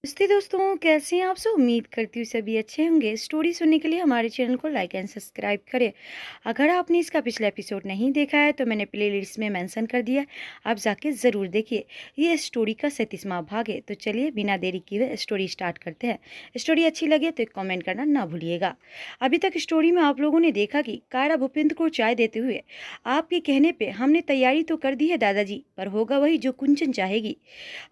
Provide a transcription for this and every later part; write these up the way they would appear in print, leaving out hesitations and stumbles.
नमस्ते दोस्तों, कैसे हैं आप सब? उम्मीद करती हूँ सभी अच्छे होंगे। स्टोरी सुनने के लिए हमारे चैनल को लाइक एंड सब्सक्राइब करें। अगर आपने इसका पिछला एपिसोड नहीं देखा है तो मैंने प्लेलिस्ट में मेंशन कर दिया है, आप जाके ज़रूर देखिए। ये स्टोरी का 37वां भाग है। तो चलिए बिना देरी किए हुए स्टोरी स्टार्ट करते हैं। स्टोरी अच्छी लगे तो एक कॉमेंट करना ना भूलिएगा। अभी तक स्टोरी में आप लोगों ने देखा कि कायरा भूपेंद्र को चाय देते हुए, आपके कहने पर हमने तैयारी तो कर दी है दादाजी, पर होगा वही जो कुंचन चाहेगी।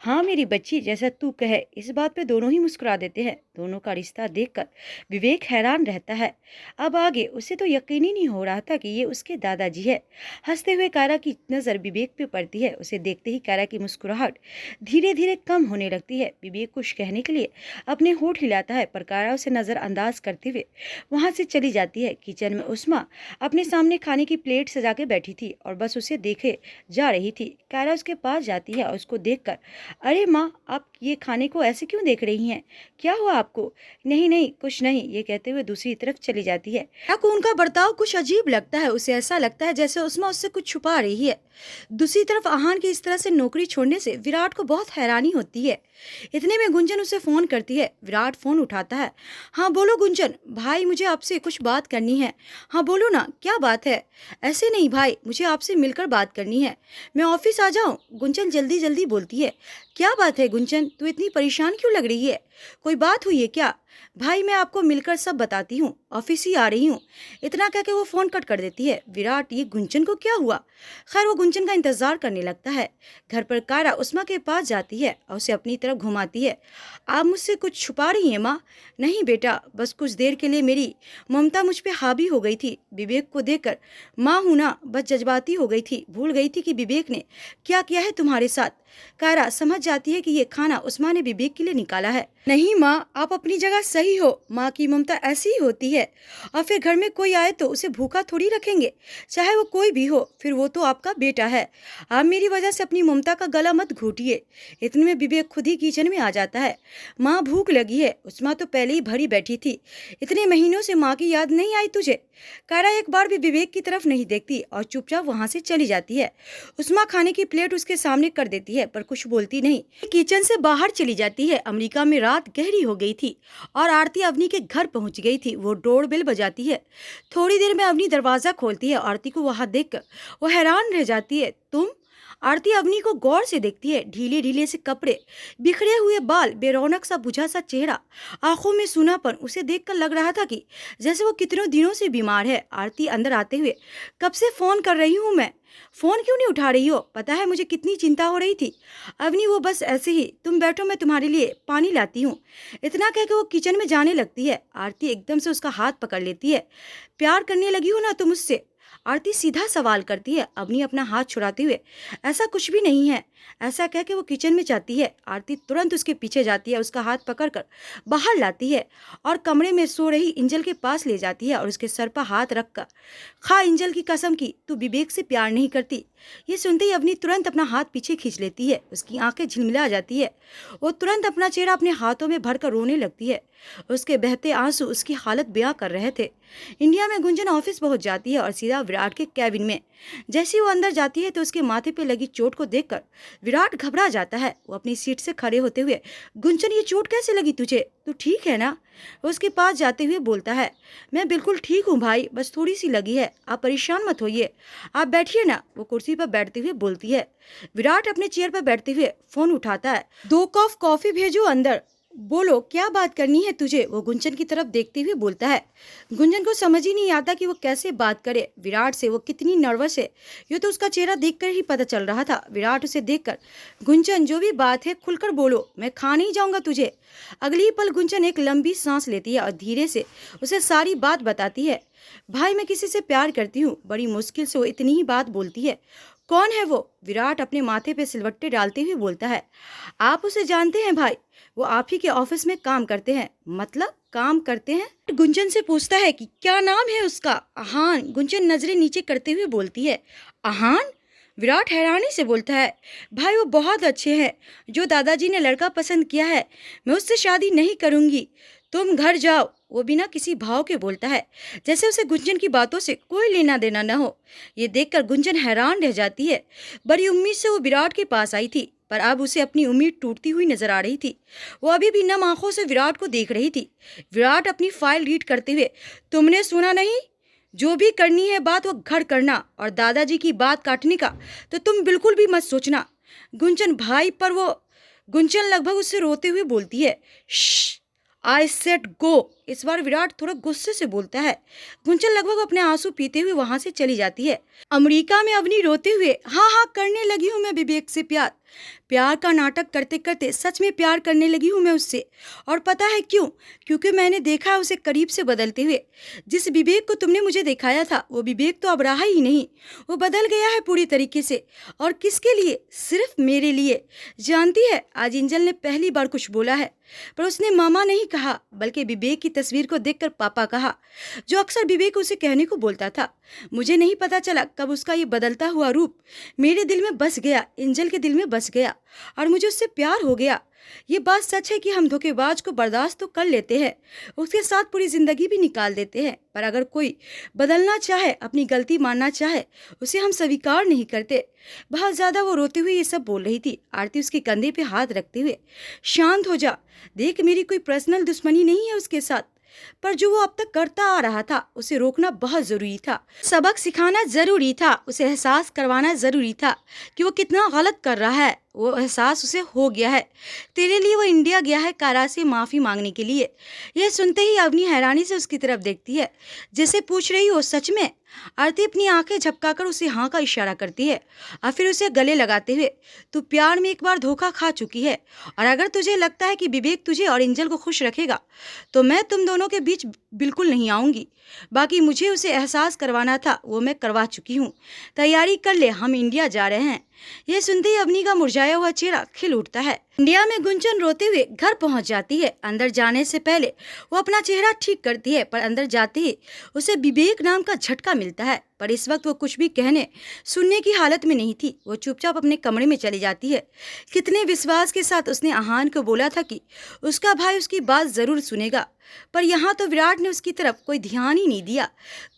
हाँ मेरी बच्ची, जैसा तू कहे। इस बात पे दोनों ही मुस्कुरा देते हैं। दोनों का रिश्ता देखकर विवेक हैरान रहता है। अब आगे उसे तो यकीन ही नहीं हो रहा था कि ये उसके दादाजी है। हंसते हुए कायरा की नज़र विवेक पे पड़ती है। उसे देखते ही कायरा की मुस्कुराहट धीरे धीरे कम होने लगती है। विवेक कुछ कहने के लिए अपने होठ हिलाता है, पर कायरा उसे नज़रअंदाज करते हुए वहाँ से चली जाती है। किचन में उस्मा अपने सामने खाने की प्लेट सजा के बैठी थी और बस उसे देखे जा रही थी। कायरा उसके पास जाती है और उसको देखकर, अरे माँ, आप ये खाने को ऐसे क्यों देख रही हैं? क्या हुआ आपको? नहीं नहीं, कुछ नहीं, ये कहते हुए दूसरी तरफ चली जाती है। को उनका बर्ताव कुछ अजीब लगता है। उसे ऐसा लगता है जैसे उस्मा उससे कुछ छुपा रही है। दूसरी तरफ आहान की इस तरह से नौकरी छोड़ने से विराट को बहुत हैरानी होती है। इतने में गुंजन उसे फोन करती है। विराट फोन उठाता है। हाँ बोलो गुंजन भाई, मुझे आपसे कुछ बात करनी है। हाँ बोलो ना, क्या बात है? ऐसे नहीं भाई, मुझे आपसे मिलकर बात करनी है। मैं ऑफिस आ जाऊं? गुंजन जल्दी जल्दी बोलती है। क्या बात है गुंजन, तू इतनी परेशान क्यों लग रही है? कोई बात हुई है क्या? भाई मैं आपको मिलकर सब बताती हूँ, ऑफिस ही आ रही हूँ। इतना कह के वो फोन कट कर देती है। विराट, ये गुंजन को क्या हुआ? खैर वो गुंजन का इंतजार करने लगता है। घर पर कायरा उस्मा के पास जाती है और उसे अपनी तरफ घुमाती है। आप मुझसे कुछ छुपा रही हैं माँ? नहीं बेटा, बस कुछ देर के लिए मेरी ममता मुझ पे हावी हो गई थी। विवेक को देखकर, माँ हूं ना, बस जज्बाती हो गई थी, भूल गई थी कि विवेक ने क्या किया है तुम्हारे साथ। कायरा समझ जाती है कि ये खाना उस्मा ने विवेक के लिए निकाला है। नहीं माँ, आप अपनी जगह सही हो। माँ की ममता ऐसी ही होती है। और फिर घर में कोई आए तो उसे भूखा थोड़ी रखेंगे, चाहे वो कोई भी हो। फिर वो तो आपका बेटा है। आप मेरी वजह से अपनी ममता का गला मत घोटिए। इतने में विवेक खुद ही किचन में आ जाता है। माँ भूख लगी है। उस्मा तो पहले ही भरी बैठी थी। इतने महीनों से माँ की याद नहीं आई तुझे? कायरा एक बार भी विवेक की तरफ नहीं देखती और चुपचाप वहां से चली जाती है। उस्मा खाने की प्लेट उसके सामने कर देती है, पर कुछ बोलती नहीं। किचन से बाहर चली जाती है। अमेरिका में रात गहरी हो गई थी और आरती अवनी के घर पहुंच गई थी। वो डोरबेल बजाती है। थोड़ी देर में अवनी दरवाजा खोलती है। आरती को वहां देखकर वो हैरान रह जाती है। तुम? आरती अवनी को गौर से देखती है। ढीले ढीले से कपड़े, बिखरे हुए बाल, बेरौनक सा बुझा सा चेहरा, आंखों में सूनापन। उसे देखकर लग रहा था कि जैसे वो कितनों दिनों से बीमार है। आरती अंदर आते हुए, कब से फोन कर रही हूँ मैं, फोन क्यों नहीं उठा रही हो? पता है मुझे कितनी चिंता हो रही थी। अवनी, वो बस ऐसे ही, तुम बैठो, मैं तुम्हारे लिए पानी लाती हूँ। इतना कह के वो किचन में जाने लगती है। आरती एकदम से उसका हाथ पकड़ लेती है। प्यार करने लगी हो ना तुम उससे? आरती सीधा सवाल करती है। अवनी अपना हाथ छुड़ाते हुए, ऐसा कुछ भी नहीं है। ऐसा कह के वो किचन में जाती है। आरती तुरंत उसके पीछे जाती है, उसका हाथ पकड़कर बाहर लाती है और कमरे में सो रही इंजल के पास ले जाती है और उसके सर पर हाथ रखकर, खा इंजल की कसम की तू विवेक से प्यार नहीं करती। ये सुनते ही अवनी तुरंत अपना हाथ पीछे खींच लेती है। उसकी आंखें झिलमिला जाती है। वो तुरंत अपना चेहरा अपने हाथों में भरकर रोने लगती है। उसके बहते आंसू उसकी हालत बयां कर रहे थे। इंडिया में गुंजन ऑफिस पहुंच जाती है और सीधा विराट के कैबिन में। जैसे वो अंदर जाती है तो उसके माथे पे लगी चोट को देखकर विराट घबरा जाता है। वो अपनी सीट से खड़े होते हुए, गुंजन ये चोट कैसे लगी तुझे? तू ठीक है ना? वो उसके पास जाते हुए बोलता है, मैं बिल्कुल ठीक हूँ भाई, बस थोड़ी सी लगी है, आप परेशान मत होइए। आप बैठिए ना, वो कुर्सी पर बैठते हुए बोलती है। विराट अपने चेयर पर बैठते हुए फोन उठाता है। 2 कप कॉफी भेजो अंदर। बोलो क्या बात करनी है तुझे? वो गुंजन की तरफ देखते हुए बोलता है। गुंजन को समझ ही नहीं आता कि वो कैसे बात करे विराट से। वो कितनी नर्वस है, ये तो उसका चेहरा देखकर ही पता चल रहा था। विराट उसे देखकर, गुंजन जो भी बात है खुलकर बोलो, मैं खा नहीं जाऊंगा तुझे। अगली ही पल गुंजन एक लंबी सांस लेती है और धीरे से उसे सारी बात बताती है। भाई मैं किसी से प्यार करती हूँ। बड़ी मुश्किल से वो इतनी ही बात बोलती है। कौन है वो? विराट अपने माथे पे सिलवट्टे डालते हुए बोलता है। आप उसे जानते हैं भाई, वो आप ही के ऑफिस में काम करते हैं। मतलब काम करते हैं? गुंजन से पूछता है कि क्या नाम है उसका? आहान। गुंजन नजरें नीचे करते हुए बोलती है। आहान? विराट हैरानी से बोलता है। भाई वो बहुत अच्छे हैं। जो दादाजी ने लड़का पसंद किया है, मैं उससे शादी नहीं करूंगी। तुम घर जाओ। वो बिना किसी भाव के बोलता है, जैसे उसे गुंजन की बातों से कोई लेना देना न हो। ये देखकर गुंजन हैरान रह जाती है। बड़ी उम्मीद से वो विराट के पास आई थी। पर अब उसे अपनी उम्मीद टूटती हुई नजर आ रही थी। वो अभी भी नम आंखों से विराट को देख रही थी। विराट अपनी फाइल रीड करते हुए, तुमने सुना नहीं, जो भी करनी है बात वो घर करना, और दादाजी की बात काटने का तो तुम बिल्कुल भी मत सोचना। गुंजन भाई पर वो गुंजन लगभग उससे रोते हुए बोलती है, आई सेड गो। इस बार विराट थोड़ा गुस्से से बोलता है। गुंजन लगभग अपने आंसू पीते हुए वहां से चली जाती है। अमेरिका में अवनी रोते हुए, हाँ हाँ करने लगी हूँ मैं विवेक से प्यार। प्यार का नाटक करते करते सच में प्यार करने लगी हूँ मैं उससे। और पता है क्यों? क्योंकि मैंने देखा उसे करीब से बदलते हुए। जिस विवेक को तुमने मुझे दिखाया था वो विवेक तो अब रहा ही नहीं। वो बदल गया है पूरी तरीके से। और किसके लिए? सिर्फ मेरे लिए। जानती है, आज इंजल ने पहली बार कुछ बोला है, पर उसने मामा नहीं कहा, बल्कि विवेक की तस्वीर को देखकर पापा कहा, जो अक्सर विवेक उसे कहने को बोलता था। मुझे नहीं पता चला कब उसका ये बदलता हुआ रूप मेरे दिल में बस गया, इंजल के दिल में बस गया, और मुझे उससे प्यार हो गया। ये बात सच है कि हम धोखेबाज को बर्दाश्त तो कर लेते हैं, उसके साथ पूरी जिंदगी भी निकाल देते हैं, पर अगर कोई बदलना चाहे, अपनी गलती मानना चाहे, उसे हम स्वीकार नहीं करते। बहुत ज्यादा वो रोते हुए ये सब बोल रही थी। आरती उसके कंधे पे हाथ रखते हुए, शांत हो जा, देख मेरी कोई पर्सनल दुश्मनी नहीं है उसके साथ, पर जो वो अब तक करता आ रहा था उसे रोकना बहुत जरूरी था। सबक सिखाना जरूरी था, उसे एहसास करवाना जरूरी था कि वो कितना गलत कर रहा है। वो एहसास उसे हो गया है। तेरे लिए वो इंडिया गया है कारा से माफी मांगने के लिए। यह सुनते ही अवनी हैरानी से उसकी तरफ देखती है, जैसे पूछ रही हो सच में? आरती अपनी आंखें झपकाकर उसे हाँ का इशारा करती है और फिर उसे गले लगाते हुए, तू प्यार में एक बार धोखा खा चुकी है, और अगर तुझे लगता है कि विवेक तुझे और इंजल को खुश रखेगा तो मैं तुम दोनों के बीच बिल्कुल नहीं आऊंगी। बाकी मुझे उसे एहसास करवाना था वो मैं करवा चुकी हूँ। तैयारी कर ले, हम इंडिया जा रहे हैं। यह सुनते ही अवनी का मुरझाया हुआ चेहरा खिल उठता है। इंडिया में गुंजन रोते हुए घर पहुंच जाती है। अंदर जाने से पहले वो अपना चेहरा ठीक करती है, पर अंदर जाते ही उसे विवेक नाम का झटका मिलता है। पर इस वक्त वो कुछ भी कहने सुनने की हालत में नहीं थी। वो चुपचाप अपने कमरे में चली जाती है। कितने विश्वास के साथ उसने आहान को बोला था कि उसका भाई उसकी बात जरूर सुनेगा, पर यहाँ तो विराट ने उसकी तरफ कोई ध्यान ही नहीं दिया।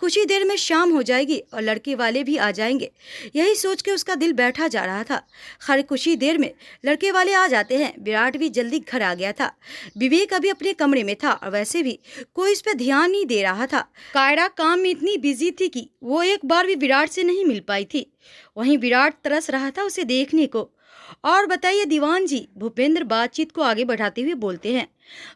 कुछ ही देर में शाम हो जाएगी और लड़के वाले भी आ जाएंगे, यही सोच के उसका दिल बैठा जा रहा था। खैर कुछ ही देर में लड़के वाले आ जाते हैं। विराट भी जल्दी घर आ गया था। विवेक अभी अपने कमरे में था और वैसे भी कोई इस पर ध्यान नहीं दे रहा था। कायरा काम में इतनी बिजी थी कि वो एक बार भी विराट से नहीं मिल पाई थी। वहीं विराट तरस रहा था उसे देखने को। और बताइए दीवान जी, भूपेंद्र बातचीत को आगे बढ़ाते हुए बोलते हैं।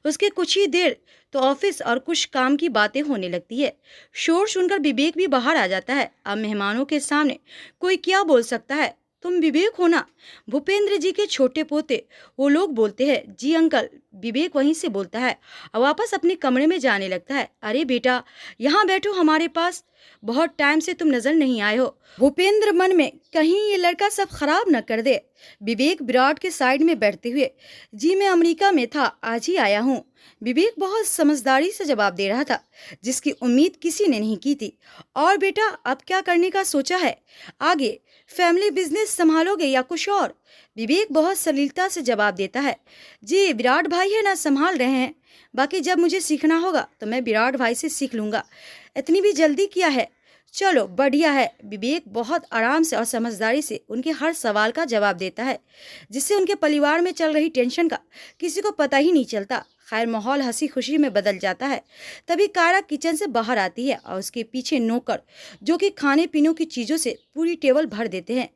उसके कुछ ही देर तो ऑफिस और कुछ काम की बातें होने लगती है। शोर सुनकर विवेक भी बाहर आ जाता है। अब मेहमानों के सामने कोई क्या बोल सकता है? तुम विवेक हो ना, भूपेंद्र जी के छोटे पोते? वो लोग बोलते हैं, जी अंकल। विवेक वहीं से बोलता है और वापस अपने कमरे में जाने लगता है। अरे बेटा, यहाँ बैठो हमारे पास, बहुत टाइम से तुम नजर नहीं आए हो। भूपेंद्र मन में, कहीं ये लड़का सब खराब न कर दे। विवेक विराट के साइड में बैठते हुए, जी मैं अमेरिका में था, आज ही आया हूँ। विवेक बहुत समझदारी से जवाब दे रहा था, जिसकी उम्मीद किसी ने नहीं की थी। और बेटा, अब क्या करने का सोचा है? आगे फैमिली बिजनेस संभालोगे या कुछ और? विवेक बहुत सलीलता से जवाब देता है, जी विराट भाई है ना, संभाल रहे हैं। बाकी जब मुझे सीखना होगा तो मैं विराट भाई से सीख लूंगा। इतनी भी जल्दी किया है? चलो बढ़िया है। विवेक बहुत आराम से और समझदारी से उनके हर सवाल का जवाब देता है, जिससे उनके परिवार में चल रही टेंशन का किसी को पता ही नहीं चलता। खैर माहौल हंसी खुशी में बदल जाता है। तभी कारा किचन से बाहर आती है और उसके पीछे नौकर, जो कि खाने पीने की चीज़ों से पूरी टेबल भर देते हैं।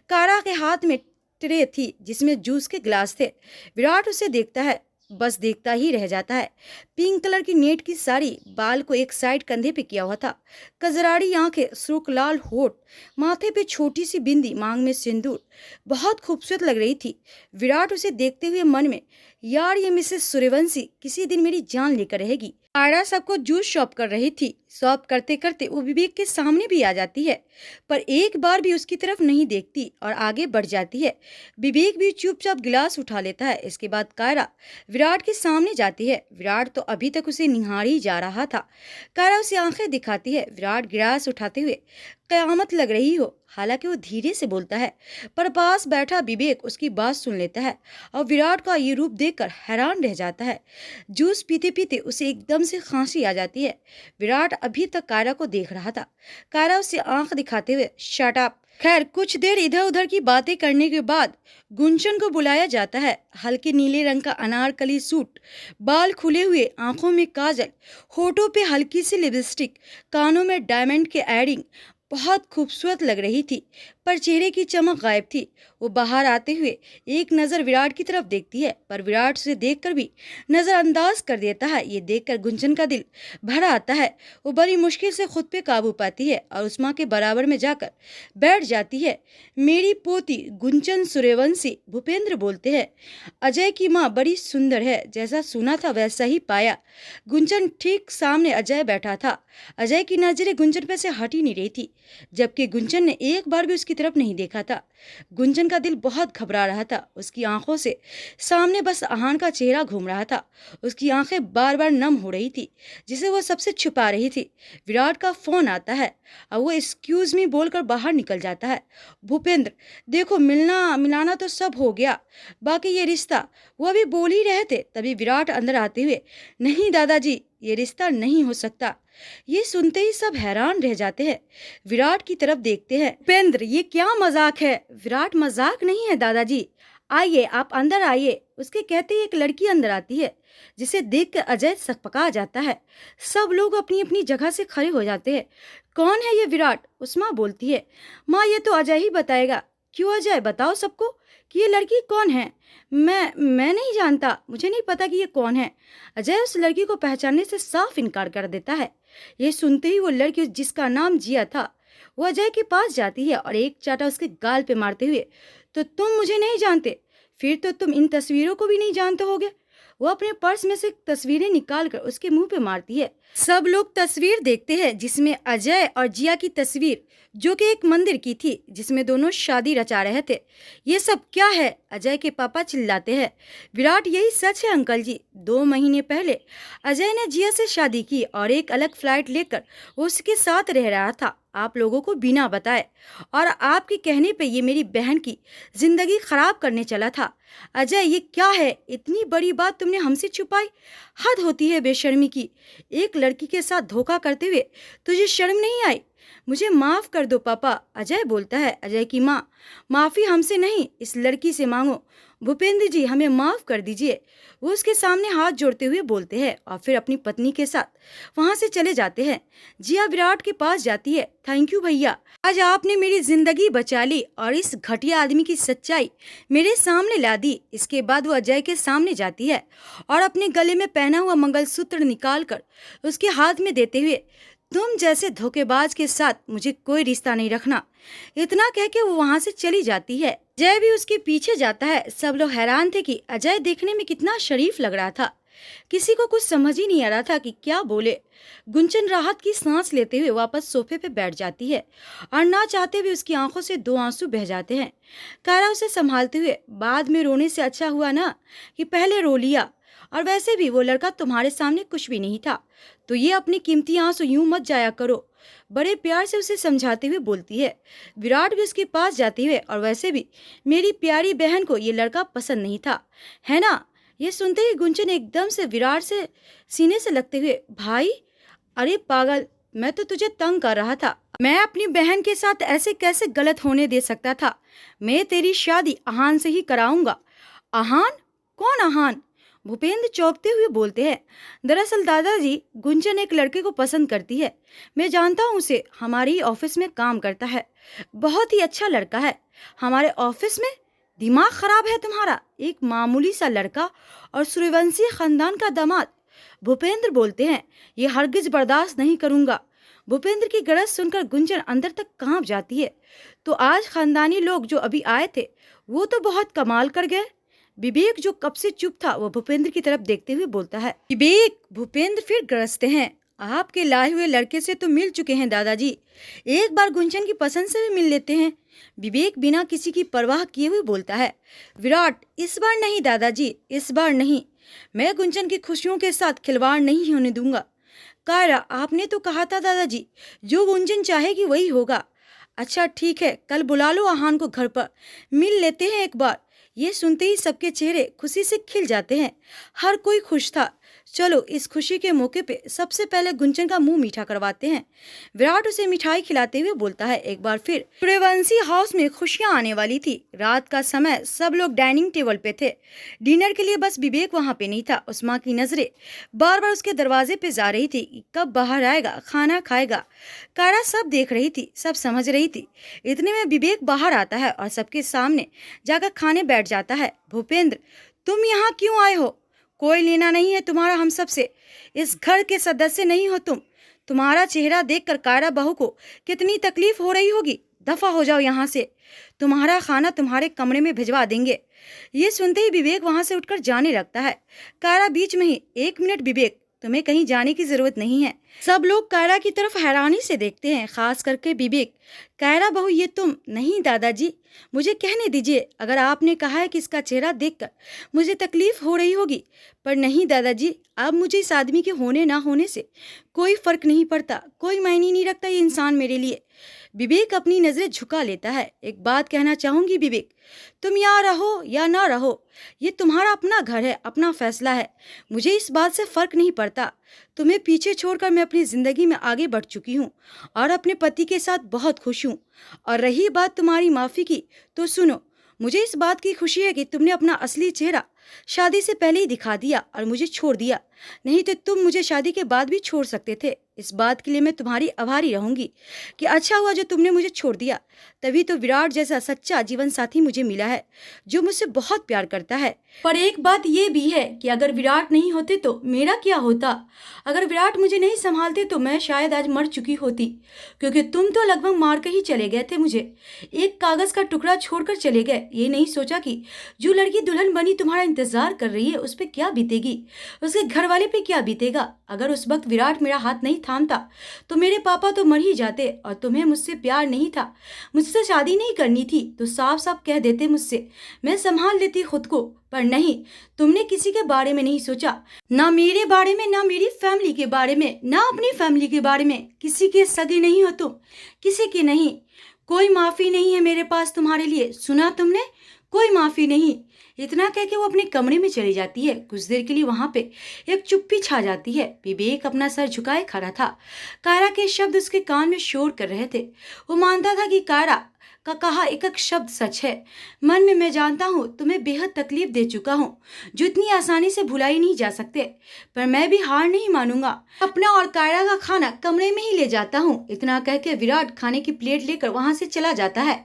कारा के हाथ में ट्रे थी जिसमें जूस के गिलास थे। विराट उसे देखता है, बस देखता ही रह जाता है। पिंक कलर की नेट की साड़ी, बाल को एक साइड कंधे पे किया हुआ था, कजराड़ी आंखें, सुर्ख लाल होठ, माथे पे छोटी सी बिंदी, मांग में सिंदूर, बहुत खूबसूरत लग रही थी। विराट उसे देखते हुए मन में, यार ये मिसेस सूर्यवंशी किसी दिन मेरी जान लेकर रहेगी। आयरा सबको जूस शॉप कर रही थी। शॉप करते करते वो विवेक के सामने भी आ जाती है, पर एक बार भी उसकी तरफ नहीं देखती और आगे बढ़ जाती है। विवेक भी चुपचाप गिलास उठा लेता है। इसके बाद कायरा विराट के सामने जाती है। विराट तो अभी तक उसे निहार ही जा रहा था। कायरा उसे आंखें दिखाती है। विराट गिलास उठाते हुए, कयामत लग रही हो। हालांकि वो धीरे से बोलता है, पर पास बैठा विवेक उसकी बात सुन लेता है और विराट का ये रूप देखकर हैरान रह जाता है। जूस पीते पीते उसे एकदम से खांसी आ जाती है। विराट अभी तक कायरा को देख रहा था। कायरा उसे आंख दिखाते हुए, शट अप, खैर कुछ देर इधर उधर की बातें करने के बाद गुंजन को बुलाया जाता है। हल्के नीले रंग का अनारकली सूट, बाल खुले हुए, आंखों में काजल, होठों पे हल्की सी लिपस्टिक, कानों में डायमंड के एयरिंग, बहुत खूबसूरत लग रही थी, पर चेहरे की चमक गायब थी। वो बाहर आते हुए एक नज़र विराट की तरफ देखती है, पर विराट उसे देखकर भी नज़रअंदाज कर देता है। ये देखकर गुंजन का दिल भर आता है। वो बड़ी मुश्किल से खुद पे काबू पाती है और उस माँ के बराबर में जाकर बैठ जाती है। मेरी पोती गुंजन सूर्यवंशी, भूपेंद्र बोलते हैं। अजय की माँ बड़ी सुंदर है, जैसा सुना था वैसा ही पाया। गुंजन ठीक सामने अजय बैठा था। अजय की नजरें गुंजन पे से हट ही नहीं रही थी, जबकि गुंजन ने एक बार भी उसकी तरफ नहीं देखा था। गुंजन का दिल बहुत घबरा रहा था। उसकी आंखों से सामने बस आहान का चेहरा घूम रहा था। उसकी आंखें बार बार नम हो रही थी, जिसे वो सबसे छुपा रही थी। विराट का फोन आता है और वो एक्सक्यूज मी बोलकर बाहर निकल जाता है। भूपेंद्र, देखो मिलना मिलाना तो सब हो गया, बाकी ये रिश्ता, वो अभी बोल ही रहे थे, तभी विराट अंदर आते हुए, नहीं दादाजी, ये रिश्ता नहीं हो सकता। ये सुनते ही सब हैरान रह जाते हैं। विराट की तरफ देखते हैं। उपेंद्र, ये क्या मजाक है? विराट, मजाक नहीं है दादाजी, आइए आप अंदर आइए। उसके कहते ही एक लड़की अंदर आती है, जिसे देखकर अजय सकपका जाता है। सब लोग अपनी अपनी जगह से खड़े हो जाते हैं। कौन है ये विराट? उस माँ बोलती है। माँ, ये तो अजय ही बताएगा। क्यों अजय, बताओ सबको कि ये लड़की कौन है। मैं नहीं जानता, मुझे नहीं पता कि ये कौन है। अजय उस लड़की को पहचानने से साफ इनकार कर देता है। ये सुनते ही वो लड़की जिसका नाम जिया था, वो अजय के पास जाती है और एक चाटा उसके गाल पे मारते हुए, तो तुम मुझे नहीं जानते, फिर तो तुम इन तस्वीरों को भी नहीं जानते होगे। वो अपने पर्स में से तस्वीरें निकालकर उसके मुंह पे मारती है। सब लोग तस्वीर देखते हैं, जिसमें अजय और जिया की तस्वीर, जो कि एक मंदिर की थी, जिसमें दोनों शादी रचा रहे थे। ये सब क्या है? अजय के पापा चिल्लाते हैं। विराट, यही सच है अंकल जी। 2 महीने पहले अजय ने जिया से शादी की और एक अलग फ्लाइट लेकर वो उसके साथ रह रहा था, आप लोगों को बिना बताए, और आपके कहने पे ये मेरी बहन की जिंदगी खराब करने चला था। अजय, ये क्या है? इतनी बड़ी बात तुमने हमसे छुपाई। हद होती है बेशर्मी की। एक लड़की के साथ धोखा करते हुए तुझे शर्म नहीं आई? मुझे माफ कर दो पापा, अजय बोलता है। अजय की माँ, माफी हमसे नहीं, इस लड़की से मांगो। भूपेंद्र जी, हमें माफ कर दीजिए। वो उसके सामने हाथ जोड़ते हुए बोलते हैं और फिर अपनी पत्नी के साथ वहां से चले जाते हैं। जिया विराट के पास जाती है। थैंक यू भैया, आज आपने मेरी जिंदगी बचा ली और इस घटिया आदमी की सच्चाई मेरे सामने ला दी। इसके बाद वो अजय के सामने जाती है और अपने गले में पहना हुआ मंगलसूत्र निकालकर उसके हाथ में देते हुए, तुम जैसे धोखेबाज के साथ मुझे कोई रिश्ता नहीं रखना। इतना कह के वो वहां से चली जाती है। अजय भी उसके पीछे जाता है। सब लोग हैरान थे कि अजय देखने में कितना शरीफ लग रहा था। किसी को कुछ समझ ही नहीं आ रहा था कि क्या बोले। गुंजन राहत की सांस लेते हुए वापस सोफे पे बैठ जाती है और ना चाहते हुए उसकी आंखों से 2 आंसू बह जाते हैं। कायरा उसे संभालते हुए, बाद में रोने से अच्छा हुआ ना कि पहले रो लिया, और वैसे भी वो लड़का तुम्हारे सामने कुछ भी नहीं था, तो ये अपनी कीमती आंसू यूं मत जाया करो। बड़े प्यार से उसे समझाते हुए बोलती है। विराट भी उसके पास जाते हुए, और वैसे भी मेरी प्यारी बहन को ये लड़का पसंद नहीं था, है ना? ये सुनते ही गुंजन एकदम से विराट से सीने से लगते हुए, भाई, अरे पागल, मैं तो तुझे तंग कर रहा था। मैं अपनी बहन के साथ ऐसे कैसे गलत होने दे सकता था? मैं तेरी शादी आहान से ही कराऊंगा। आहान? कौन आहान? भूपेंद्र चौंकते हुए बोलते हैं। दरअसल दादाजी, गुंजन एक लड़के को पसंद करती है। मैं जानता हूँ उसे, हमारे ही ऑफिस में काम करता है। बहुत ही अच्छा लड़का है। हमारे ऑफिस में? दिमाग खराब है तुम्हारा? एक मामूली सा लड़का और सूर्यवंशी खानदान का दामाद। भूपेंद्र बोलते हैं, ये हरगिज बर्दाश्त नहीं करूंगा। भूपेंद्र की गरज सुनकर गुंजन अंदर तक कांप जाती है। तो आज खानदानी लोग जो अभी आए थे, वो तो बहुत कमाल कर गए। विवेक, जो कब से चुप था, वो भूपेंद्र की तरफ देखते हुए बोलता है। विवेक, भूपेंद्र फिर गरजते हैं। आपके लाए हुए लड़के से तो मिल चुके हैं दादाजी, एक बार गुंजन की पसंद से भी मिल लेते हैं। विवेक बिना किसी की परवाह किए हुए बोलता है। विराट, इस बार नहीं दादाजी, इस बार नहीं। मैं गुंजन की खुशियों के साथ खिलवाड़ नहीं होने दूंगा। कायरा, आपने तो कहा था दादाजी, जो गुंजन चाहेगी वही होगा। अच्छा ठीक है, कल बुला लो आहान को घर पर, मिल लेते हैं एक बार। ये सुनते ही सबके चेहरे खुशी से खिल जाते हैं। हर कोई खुश था। चलो इस खुशी के मौके पे सबसे पहले गुंजन का मुंह मीठा करवाते हैं। विराट उसे मिठाई खिलाते हुए बोलता है। एक बार फिर सूर्यवंशी हाउस में खुशियां आने वाली थी। रात का समय, सब लोग डाइनिंग टेबल पे थे। डिनर के लिए बस विवेक वहां पे नहीं था। उस्मा की नजरें बार बार उसके दरवाजे पे जा रही थी कि कब बाहर आएगा, खाना खाएगा। कायरा सब देख रही थी, सब समझ रही थी। इतने में विवेक बाहर आता है और सबके सामने जाकर खाने बैठ जाता है। भूपेंद्र, तुम यहाँ क्यों आए हो? कोई लेना नहीं है तुम्हारा हम सब से। इस घर के सदस्य नहीं हो तुम। तुम्हारा चेहरा देखकर कायरा बहू को कितनी तकलीफ हो रही होगी। दफा हो जाओ यहाँ से। तुम्हारा खाना तुम्हारे कमरे में भिजवा देंगे। ये सुनते ही विवेक वहां से उठकर जाने लगता है। कायरा बीच में ही, एक मिनट विवेक, तुम्हें कहीं जाने की जरूरत नहीं है। सब लोग कायरा की तरफ हैरानी से देखते हैं, खास करके विवेक। कायरा बहू, ये तुम? नहीं दादाजी, मुझे कहने दीजिए। अगर आपने कहा है कि इसका चेहरा देखकर मुझे तकलीफ हो रही होगी, पर नहीं दादाजी, अब मुझे इस आदमी के होने ना होने से कोई फर्क नहीं पड़ता। कोई मायने नहीं रखता ये इंसान मेरे लिए। विवेक अपनी नजरें झुका लेता है। एक बात कहना चाहूंगी विवेक, तुम यहाँ रहो या ना रहो, ये तुम्हारा अपना घर है, अपना फैसला है। मुझे इस बात से फर्क नहीं पड़ता। तुम्हें पीछे छोड़कर मैं अपनी जिंदगी में आगे बढ़ चुकी हूँ और अपने पति के साथ बहुत खुश हूँ। और रही बात तुम्हारी माफी की, तो सुनो, मुझे इस बात की खुशी है कि तुमने अपना असली चेहरा शादी से पहले ही दिखा दिया और मुझे छोड़ दिया। नहीं तो तुम मुझे शादी के बाद भी छोड़ सकते थे। इस बात के लिए मैं तुम्हारी आभारी रहूंगी कि अच्छा हुआ जो तुमने मुझे छोड़ दिया। तभी तो विराट जैसा सच्चा जीवन साथी मुझे मिला है, जो मुझसे बहुत प्यार करता है। पर एक बात ये भी है कि अगर विराट नहीं होते तो मेरा क्या होता? अगर विराट मुझे नहीं संभालते तो मैं शायद आज मर चुकी होती, क्योंकि तुम तो लगभग मार कर ही चले गए थे मुझे। एक कागज का टुकड़ा छोड़कर चले गए। ये नहीं सोचा कि जो लड़की दुल्हन बनी तुम्हारा इंतजार कर रही है, उस पर क्या बीतेगी, उसके घर वाले पे क्या बीतेगा। अगर उस वक्त विराट मेरा हाथ नहीं थामता तो मेरे पापा तो मर ही जाते। और तुम्हें मुझसे प्यार नहीं था, मुझसे शादी नहीं करनी थी, तो साफ साफ कह देते मुझसे, मैं संभाल लेती खुद को। पर नहीं, तुमने किसी के बारे में नहीं सोचा, ना मेरे बारे में, ना मेरी फैमिली के बारे में, ना अपनी फैमिली के बारे में। किसी के सगे नहीं हो तुम, किसी के नहीं। कोई माफी नहीं है मेरे पास तुम्हारे लिए, सुना तुमने? कोई माफी नहीं। इतना कह के वो अपने कमरे में चली जाती है। कुछ देर के लिए वहां पे एक चुप्पी छा जाती है। विवेक अपना सर झुकाए खड़ा था। कायरा के शब्द उसके कान में शोर कर रहे थे। वो मानता था कि कायरा का कहा एक एक शब्द सच है। मन में मैं जानता हूँ तुम्हें बेहद तकलीफ दे चुका हूँ, जो इतनी आसानी से भुलाई नहीं जा सकते। पर मैं भी हार नहीं मानूंगा। अपना और कायरा का खाना कमरे में ही ले जाता हूँ। इतना कह के विराट खाने की प्लेट लेकर वहां से चला जाता है।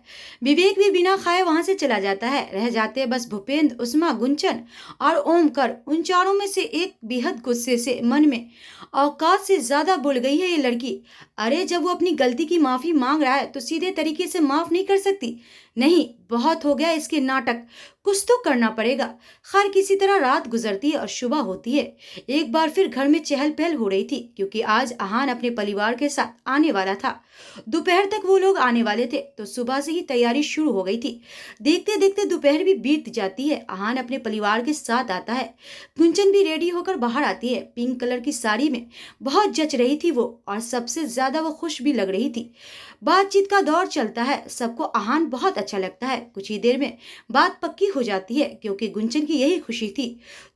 विवेक भी बिना खाए वहां से चला जाता है। रह जाते बस भूपेंद्र, उस्मा, गुंचन और ओमकर। उन चारों में से एक बेहद गुस्से से मन में औकात से ज्यादा बोल गई है ये लड़की। अरे जब वो अपनी गलती की माफी मांग रहा है तो सीधे तरीके से माफ नहीं कर सकती? नहीं, बहुत हो गया इसके नाटक, कुछ तो करना पड़ेगा। खैर किसी तरह रात गुजरती है और सुबह होती है। एक बार फिर घर में चहल पहल हो रही थी, क्योंकि आज आहान अपने परिवार के साथ आने वाला था। दोपहर तक वो लोग आने वाले थे, तो सुबह से ही तैयारी शुरू हो गई थी। देखते देखते दोपहर भी बीत जाती है। आहान अपने परिवार के साथ आता है। गुंचन भी रेडी होकर बाहर आती है। पिंक कलर की साड़ी में बहुत जच रही थी वो, और सबसे ज्यादा वो खुश भी लग रही थी। बातचीत का दौर चलता है। सबको आहान बहुत अच्छा लगता है। कुछ ही देर में बात पक्की हो जाती है, क्योंकि गुंचन की यही खुशी थी।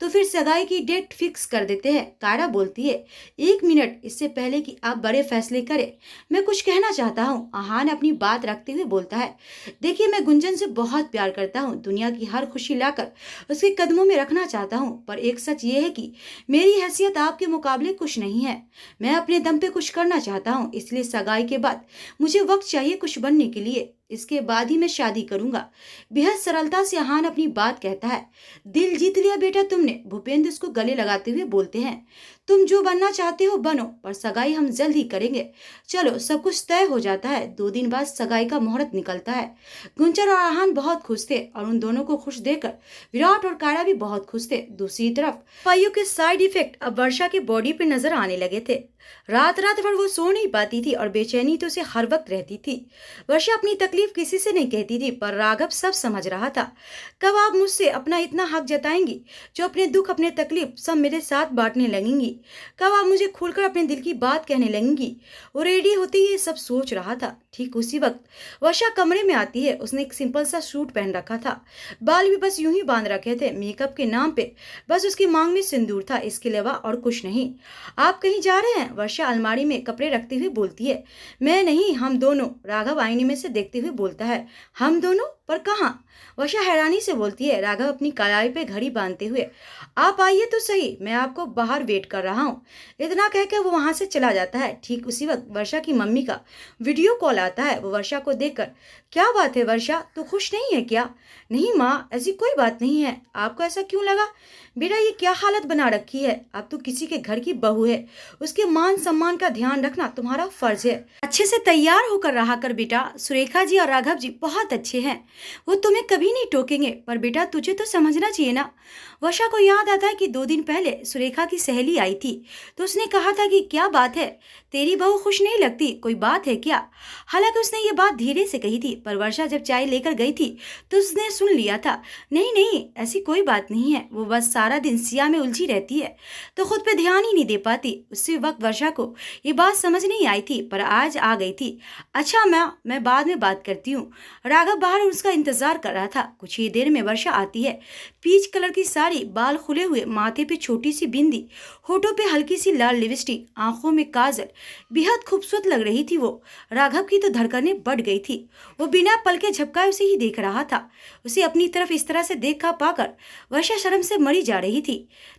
तो फिर सगाई की डेट फिक्स कर देते हैं। कायरा बोलती है, एक मिनट, इससे पहले कि आप बड़े फैसले करें, मैं कुछ कहना चाहता हूँ। आहान अपनी बात रखते हुए बोलता है, देखिए मैं गुंजन से बहुत प्यार करता हूँ। दुनिया की हर खुशी लाकर उसके कदमों में रखना चाहता हूँ। पर एक सच ये है कि मेरी हैसियत आपके मुकाबले कुछ नहीं है। मैं अपने दम पे कुछ करना चाहता हूँ, इसलिए सगाई के बाद मुझे वक्त चाहिए कुछ बनने के लिए। इसके बाद ही मैं शादी करूंगा। बेहद सरलता से आहान अपनी बात कहता है। दिल जीत लिया बेटा तुमने, भूपेंद्र उसको गले लगाते हुए बोलते हैं। तुम जो बनना चाहते हो बनो, पर सगाई हम जल्द ही करेंगे। चलो, सब कुछ तय हो जाता है। 2 दिन बाद सगाई का मुहूर्त निकलता है। गुंचन और आहान बहुत खुश थे, और उन दोनों को खुश देखकर विराट और कायरा भी बहुत खुश थे। दूसरी तरफ पाइयों के साइड इफेक्ट अब वर्षा की बॉडी पे नजर आने लगे थे। रात रात भर वो सो नहीं पाती थी और बेचैनी तो उसे हर वक्त रहती थी। वर्षा अपनी तकलीफ किसी से नहीं कहती थी, पर राघव सब समझ रहा था। कब आप मुझसे अपना इतना हक जताएंगी, जो अपने दुख अपने तकलीफ सब मेरे साथ बांटने लगेंगी? कब आप मुझे खुलकर अपने दिल की बात कहने लगेंगी? वो रेडी होते ही ये सब सोच रहा था। ठीक उसी वक्त वर्षा कमरे में आती है। उसने एक सिंपल सा सूट पहन रखा था, बाल भी बस यूं ही बांध रखे थे, मेकअप के नाम पे बस उसकी मांग में सिंदूर था, इसके अलावा और कुछ नहीं। आप कहीं जा रहे हैं? वर्षा अलमारी में कपड़े रखते हुए बोलती है। मैं नहीं, हम दोनों, राघव आईने में से देखते हुए बोलता है। हम दोनों? पर कहाँ? वर्षा हैरानी से बोलती है। राघव अपनी कलाई पे घड़ी बांधते हुए, आप आइए तो सही, मैं आपको बाहर वेट कर रहा हूँ। इतना कहकर वो वहां से चला जाता है। ठीक उसी वक्त वर्षा की मम्मी का वीडियो कॉल आता है। वो वर्षा को देखकर, क्या बात है वर्षा, तू खुश नहीं है क्या? नहीं माँ, ऐसी कोई बात नहीं है। आपको ऐसा क्यों लगा? बेटा, ये क्या हालत बना रखी है? अब तू किसी के घर की बहू है, उसके मान सम्मान का ध्यान रखना तुम्हारा फर्ज है। अच्छे से तैयार होकर रहा कर बेटा। सुरेखा जी और राघव जी बहुत अच्छे हैं, वो तुम्हें कभी नहीं टोकेंगे। पर बेटा, तुझे तो समझना चाहिए ना। वर्षा को याद आता है कि 2 दिन पहले सुरेखा की सहेली आई थी, तो उसने कहा था कि क्या बात है, तेरी बहू खुश नहीं लगती, कोई बात है क्या? हालांकि उसने ये बात धीरे से कही थी, पर वर्षा जब चाय लेकर गई थी तो उसने सुन लिया था। नहीं नहीं, ऐसी कोई बात नहीं है, वो बस सारा दिन सिया में उलझी रहती है, तो खुद पे ध्यान ही नहीं दे पाती। उसी वक्त वर्षा को ये बात समझ नहीं आई थी, पर आज आ गई थी। अच्छा मैं बाद में बात करती हूँ। राघव बाहर उसका इंतजार कर रहा था। कुछ ही देर में वर्षा आती है। पीच कलर की साड़ी, बाल खुले हुए, माथे पे छोटी सी बिंदी, होठों पे हल्की सी लाल लिपस्टिक, आंखों में काजल, बेहद खूबसूरत लग रही थी वो। राघव की तो धड़कनें बढ़ गई थी। वो बिना पलके झपकाए उसे ही देख रहा था। उसे अपनी तरफ इस तरह से देखा पाकर वर्षा शर्म से मरी जा रही थी।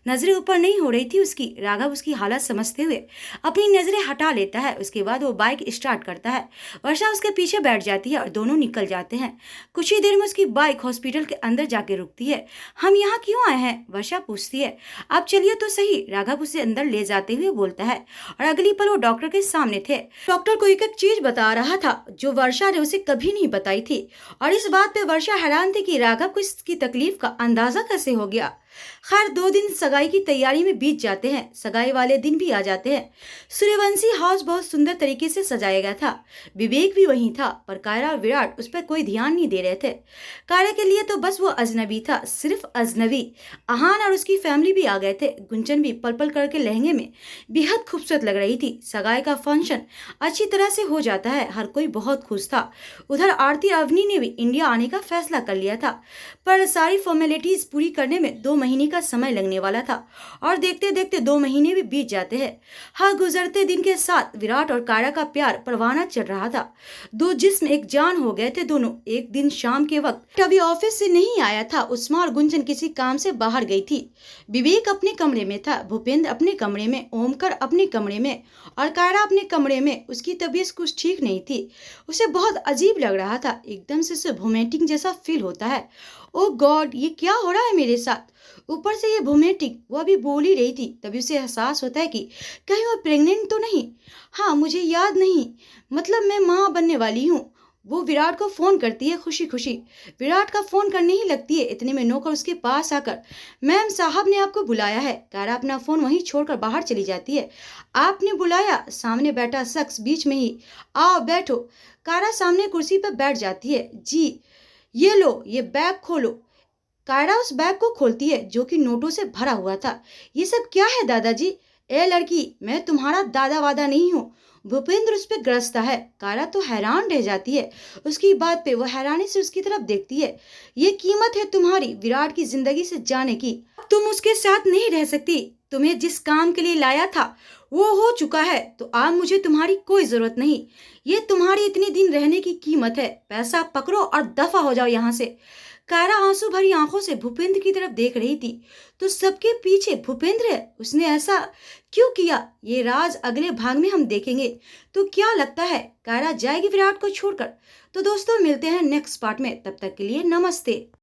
नजरें ऊपर नहीं हो रही थी उसकी। राघव उसकी हालत समझते हुए अपनी नजरें हटा लेता है। उसके बाद वो बाइक स्टार्ट करता है। वर्षा उसके पीछे बैठ जाती है और दोनों निकल जाते हैं। कुछ ही देर में उसकी बाइक हॉस्पिटल के अंदर जाके रुकती है। हम यहाँ क्यों आए हैं? वर्षा पूछती है। आप चलिए तो सही, राघव उसे अंदर ले जाते हुए बोलता है। और अगली पल वो डॉक्टर के सामने थे। डॉक्टर को एक एक चीज बता रहा था जो वर्षा ने उसे कभी नहीं बताई थी, और इस बात पे वर्षा हैरान थी कि राघव को इसकी तकलीफ का अंदाजा कैसे हो गया। खैर 2 दिन सगाई की तैयारी में बीत जाते हैं। सगाई वाले दिन भी आ जाते हैं। सूर्यवंशी हाउस बहुत सुंदर तरीके से सजाया गया था। विवेक भी वहीं था, पर कायरा और विराट उस पर कोई ध्यान नहीं दे रहे थे। कायरा के लिए तो बस वो अजनबी था, सिर्फ अजनबी। अहान और उसकी फैमिली भी आ गए थे। गुंजन भी पल पल करके लहंगे में बेहद खूबसूरत लग रही थी। सगाई का फंक्शन अच्छी तरह से हो जाता है। हर कोई बहुत खुश था। उधर आरती अवनी ने भी इंडिया आने का फैसला कर लिया था, पर सारी फॉर्मेलिटीज पूरी करने में 2 महीने का समय लगने वाला था। और देखते देखते 2 महीने भी बीत जाते हैं। हर गुजरते दिन के साथ विराट और कायरा का प्यार परवाना चढ़ रहा था। 2 जिस्म एक जान हो गए थे दोनों। एक दिन शाम के वक्त अभी ऑफिस से नहीं आया था। उस्मा और गुंजन किसी काम से बाहर गई थी। विवेक अपने कमरे में था, भूपेंद्र अपने कमरे में, ओमकर अपने कमरे में और कायरा अपने कमरे में। उसकी तबीयत कुछ ठीक नहीं थी। उसे बहुत अजीब लग रहा था। एकदम से उसे वोमिटिंग जैसा फील होता है। ओ गॉड, ये क्या हो रहा है मेरे साथ? ऊपर से ये वोमिटिंग। वो अभी बोल ही रही थी, तभी उसे एहसास होता है कि कहीं वो प्रेग्नेंट तो नहीं। हाँ, मुझे याद नहीं, मतलब मैं माँ बनने वाली हूँ। वो विराट को फोन करती है खुशी खुशी। विराट का फोन करने ही लगती है। इतने में नौकर उसके पास आकर, मैम साहब ने आपको बुलाया है। कायरा अपना फोन वहीं छोड़कर बाहर चली जाती है। आपने बुलाया? सामने बैठा शख्स बीच में ही, आओ बैठो। कायरा सामने कुर्सी पर बैठ जाती है। जी, ये लो, ये बैग खोलो। कायरा उस बैग को खोलती है जो कि नोटों से भरा हुआ था। ये सब क्या है दादाजी? ए लड़की, मैं तुम्हारा दादा वादा नहीं हूँ। भूपेंद्र उस पर गरजता है। कायरा तो हैरान रह जाती है उसकी बात पे। वो हैरानी से उसकी तरफ देखती है। ये कीमत है तुम्हारी विराट की जिंदगी से जाने की। तुम उसके साथ नहीं रह सकती। तुम्हें जिस काम के लिए लाया था वो हो चुका है, तो अब मुझे तुम्हारी कोई जरूरत नहीं। ये तुम्हारी इतने दिन रहने की कीमत है। पैसा पकड़ो और दफा हो जाओ यहाँ से। कायरा आंसू भरी आंखों से भूपेंद्र की तरफ देख रही थी। तो सबके पीछे भूपेंद्र है। उसने ऐसा क्यों किया, ये राज अगले भाग में हम देखेंगे। तो क्या लगता है कायरा जाएगी विराट को छोड़कर? तो दोस्तों मिलते हैं नेक्स्ट पार्ट में। तब तक के लिए नमस्ते।